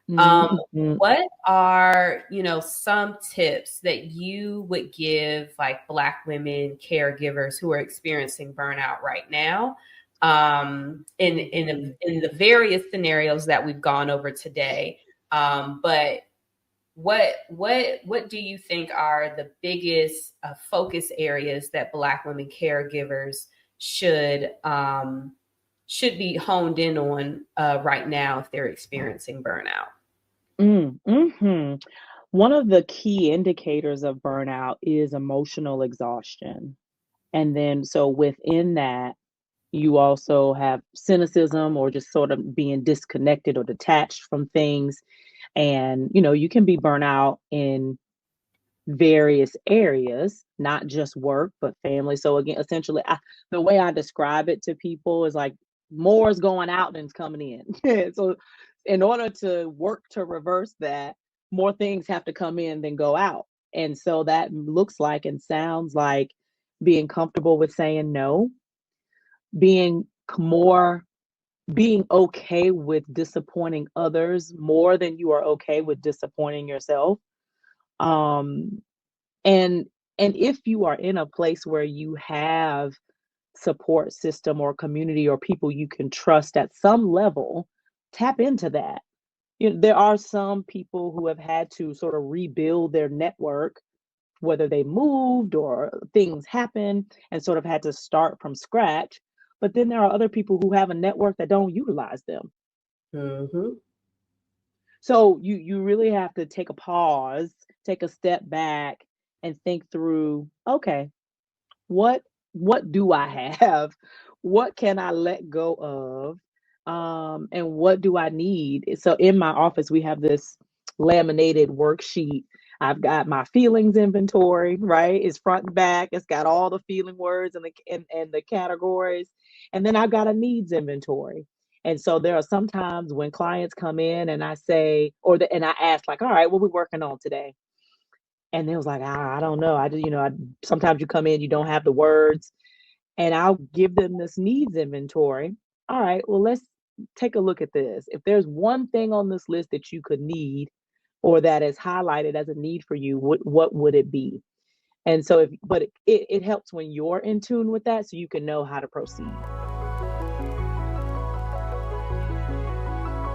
Mhm. What are, some tips that you would give like Black women caregivers who are experiencing burnout right now? Mhm. In the various scenarios that we've gone over today. But what do you think are the biggest focus areas that Black women caregivers should be honed in on right now if they're experiencing burnout? Mhm. One of the key indicators of burnout is emotional exhaustion. And then, so within that, you also have cynicism or just sort of being disconnected or detached from things. And, you can be burnt out in various areas, not just work, but family. So, again, essentially, the way I describe it to people is like more is going out than is coming in. So, in order to work to reverse that, more things have to come in than go out. And so that looks like and sounds like being comfortable with saying no, being more being okay with disappointing others more than you are okay with disappointing yourself. Um and and if you are in a place where you have support system or community or people you can trust at some level, tap into that. There are some people who have had to sort of rebuild their network, whether they moved or things happened and sort of had to start from scratch. But then there are other people who have a network that don't utilize them. Mm-hmm. So you really have to take a pause, take a step back and think through, okay, what what do I have? What can I let go of? And what do I need? So in my office, we have this laminated worksheet. I've got my feelings inventory, right? It's front and back. It's got all the feeling words and the categories. And then I've got a needs inventory. And so there are some times when clients come in and I say, and I ask, like, all right, what we working on today? And they was like, I don't know. I just, sometimes you come in, you don't have the words, and I'll give them this needs inventory. All right, well, let's take a look at this. If there's one thing on this list that you could need or that is highlighted as a need for you, what would it be? And so, but it helps when you're in tune with that so you can know how to proceed.